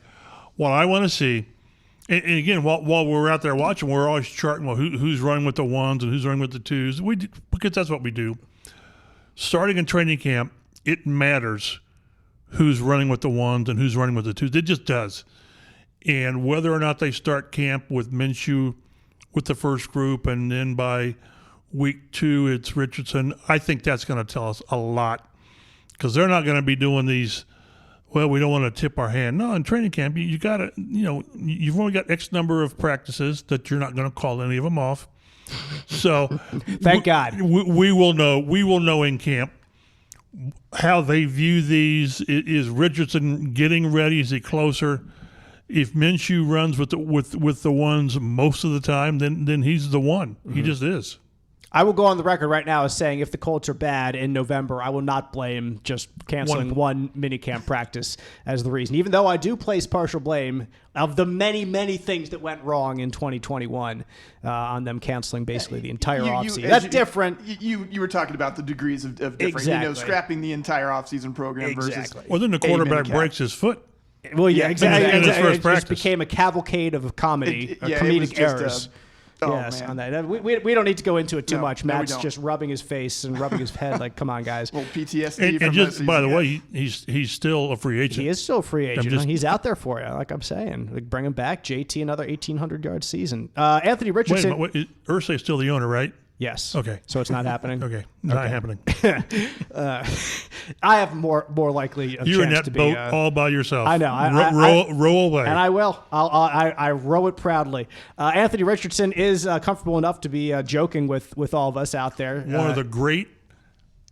What I want to see – and again, while we're out there watching, we're always charting who's running with the ones and who's running with the twos. Because that's what we do. Starting in training camp, it matters who's running with the ones and who's running with the twos. It just does. And whether or not they start camp with Minshew with the first group and then by week 2 it's Richardson, I think that's going to tell us a lot. Because they're not going to be doing these – well, we don't want to tip our hand. No, in training camp, you got to, you've only got X number of practices that you're not going to call any of them off. So, thank God. We will know in camp how they view these. Is Richardson getting ready? Is he closer? If Minshew runs with the ones most of the time, then he's the one. He just is. I will go on the record right now as saying if the Colts are bad in November, I will not blame just canceling one minicamp practice as the reason, even though I do place partial blame of the many, many things that went wrong in 2021 on them canceling basically the entire offseason. That's different. You were talking about the degrees of different. Exactly. Scrapping the entire offseason program versus. Well, then the quarterback breaks his foot. Well, yeah, exactly. In his first it practice. just became a cavalcade of comedy, comedic errors. Yes, man. on that. We don't need to go into it too much. No, Matt's just rubbing his face and rubbing his head like, come on, guys. Well, PTSD. And just by the way, he's still a free agent. He is still a free agent. He's out there for you, like I'm saying. Like, bring him back. JT, another 1,800-yard season. Anthony Richardson. Wait, Irsay's still the owner, right? Yes. Okay. So it's not happening? Okay. Not happening. I have more likely a You're in chance that to boat be, all by yourself. I know. Row away. And I will. I row it proudly. Anthony Richardson is comfortable enough to be joking with all of us out there. One of the great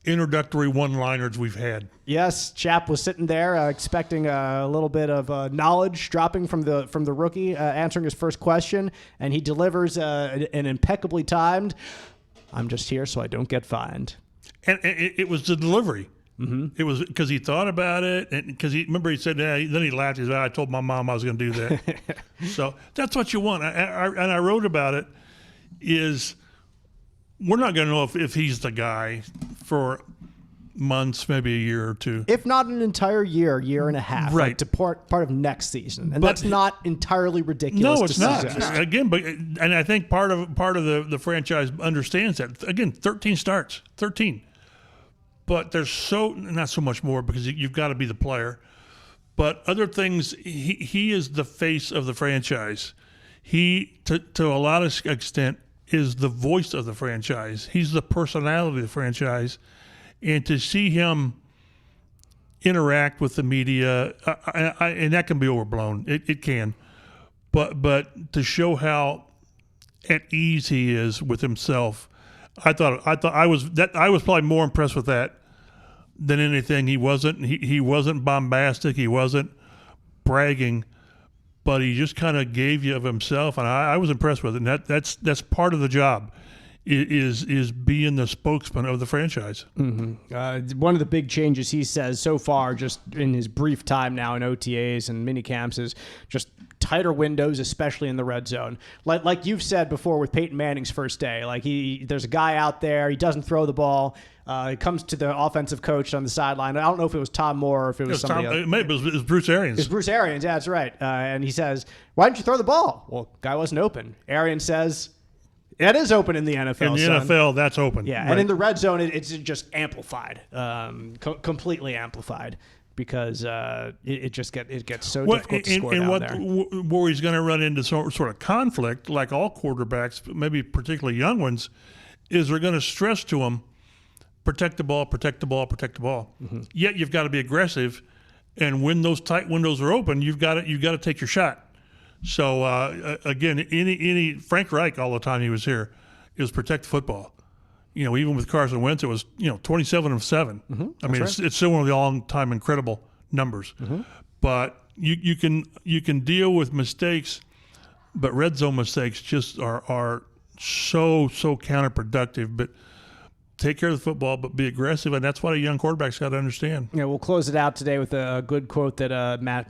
introductory one-liners we've had. Yes, Chap was sitting there expecting a little bit of knowledge dropping from the rookie answering his first question, and he delivers an impeccably timed, "I'm just here so I don't get fined." And it was the delivery. Mm-hmm. It was because he thought about it, and because he said, then he laughed. He said, "I told my mom I was going to do that." So that's what you want. And I wrote about it. Is we're not going to know if he's the guy for months, maybe a year or two, if not an entire year and a half, right? Like to part of next season, and that's not entirely ridiculous. No, it's not. Again, and I think part of the franchise understands that. Again, 13 starts, 13. But there's not so much more because you've got to be the player. But other things, he is the face of the franchise. He, to a lot of extent, is the voice of the franchise. He's the personality of the franchise. And to see him interact with the media, and that can be overblown. It can. But to show how at ease he is with himself, I was probably more impressed with that than anything. He wasn't bombastic. He wasn't bragging, but he just kind of gave you of himself, and I was impressed with it. And that's part of the job, is being the spokesman of the franchise. Mm-hmm. One of the big changes he says so far, just in his brief time now in OTAs and minicamps, is just tighter windows, especially in the red zone. Like you've said before with Peyton Manning's first day, like there's a guy out there, he doesn't throw the ball. It comes to the offensive coach on the sideline. I don't know if it was Tom Moore or if it was somebody else. Maybe it was Bruce Arians. It's Bruce Arians, yeah, that's right. And he says, "Why didn't you throw the ball?" Well, guy wasn't open. Arians says, "It is open in the NFL, In the NFL, that's open." Yeah, right. And in the red zone, it's just amplified, completely amplified. Because it gets so difficult to score down there. Where he's going to run into sort of conflict, like all quarterbacks, maybe particularly young ones, is they're going to stress to him, protect the ball, protect the ball, protect the ball. Mm-hmm. Yet you've got to be aggressive, and when those tight windows are open, you've got to take your shot. So again, any Frank Reich all the time he was here, it was protect the football. Even with Carson Wentz, it was 27 of 7. Mm-hmm. I mean, right. It's still one of the all-time incredible numbers. Mm-hmm. But you can deal with mistakes, but red zone mistakes just are so counterproductive. But take care of the football, but be aggressive, and that's what a young quarterback's got to understand. Yeah, we'll close it out today with a good quote that Matt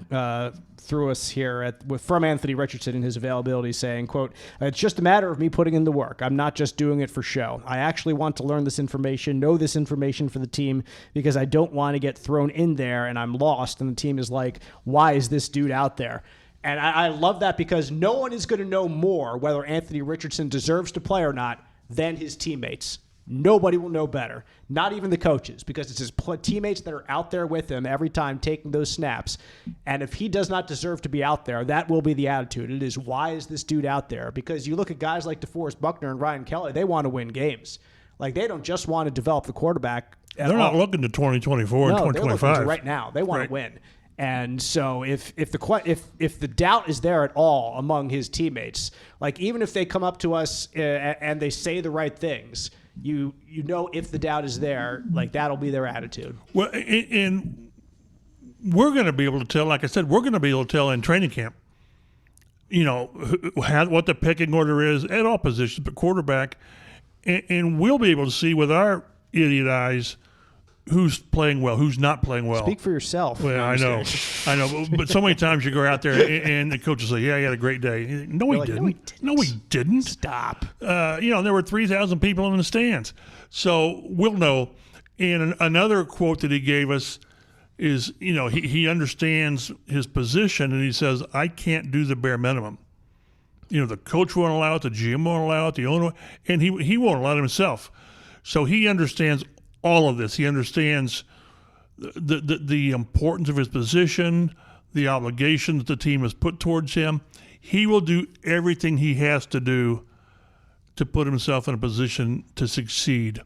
threw us here from Anthony Richardson in his availability, saying, quote, "It's just a matter of me putting in the work. I'm not just doing it for show. I actually want to learn this information, know this information for the team, because I don't want to get thrown in there and I'm lost, and the team is like, why is this dude out there?" And I love that, because no one is going to know more whether Anthony Richardson deserves to play or not than his teammates. Nobody will know better, not even the coaches, because it's his teammates that are out there with him every time taking those snaps. And if he does not deserve to be out there, that will be the attitude. It is, why is this dude out there? Because you look at guys like DeForest Buckner and Ryan Kelly, they want to win games. Like, they don't just want to develop the quarterback. They're not looking to 2024 and 2025. They're looking to right now. They want to win. And so if the doubt is there at all among his teammates, like, even if they come up to us and they say the right things, you know if the doubt is there, like that'll be their attitude. Well, and we're going to be able to tell, like I said, we're going to be able to tell in training camp, what the pecking order is at all positions, but quarterback, and we'll be able to see with our idiot eyes who's playing well, who's not playing well. Speak for yourself. Well, I know. But so many times you go out there and the coach will say, "Yeah, he had a great day." No, he didn't. No, he didn't. Stop. There were 3,000 people in the stands, so we'll know. And another quote that he gave us is, he understands his position, and he says, "I can't do the bare minimum." The coach won't allow it, the GM won't allow it, the owner, and he won't allow it himself. So he understands all of this. He understands the importance of his position, the obligation that the team has put towards him. He will do everything he has to do to put himself in a position to succeed.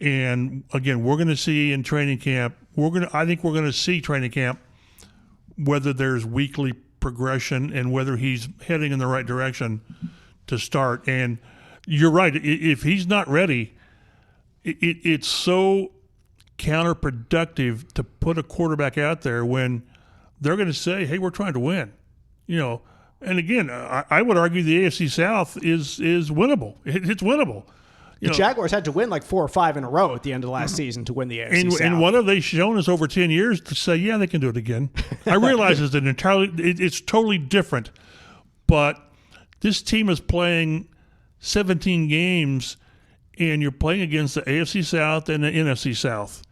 And again, we're going to see in training camp, I think we're going to see training camp whether there's weekly progression and whether he's heading in the right direction to start. And you're right. If he's not ready, it's so counterproductive to put a quarterback out there when they're going to say, "Hey, we're trying to win." And again, I would argue the AFC South is winnable. It's winnable. The Jaguars had to win like 4 or 5 in a row at the end of last season to win the AFC South. And what have they shown us over 10 years to say, yeah, they can do it again? I realize it's totally different, but this team is playing 17 games, and you're playing against the AFC South and the NFC South,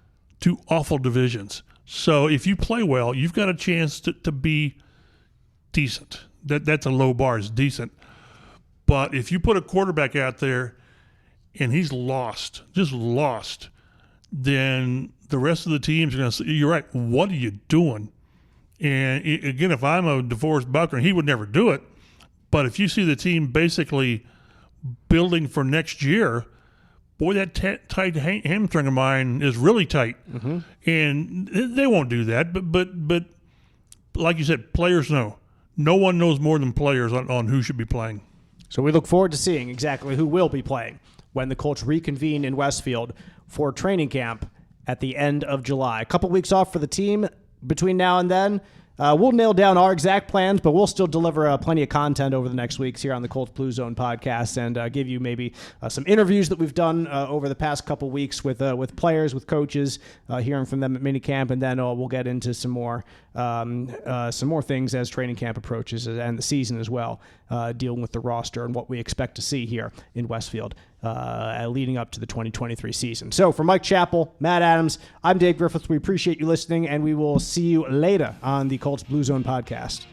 2 awful divisions. So if you play well, you've got a chance to be decent. That's a low bar, it's decent. But if you put a quarterback out there and he's just lost, then the rest of the teams are going to say, "You're right, what are you doing?" And again, if I'm a DeForest Buckner, he would never do it. But if you see the team basically building for next year, boy, that tight hamstring of mine is really tight. Mm-hmm. And they won't do that. But like you said, players know. No one knows more than players on who should be playing. So we look forward to seeing exactly who will be playing when the Colts reconvene in Westfield for training camp at the end of July. A couple weeks off for the team between now and then. We'll nail down our exact plans, but we'll still deliver plenty of content over the next weeks here on the Colts Blue Zone podcast and give you maybe some interviews that we've done over the past couple weeks with players, with coaches, hearing from them at minicamp, and then we'll get into some more things as training camp approaches and the season as well, dealing with the roster and what we expect to see here in Westfield leading up to the 2023 season. So for Mike Chappell, Matt Adams, I'm Dave Griffiths. We appreciate you listening, and we will see you later on the Colts Blue Zone podcast.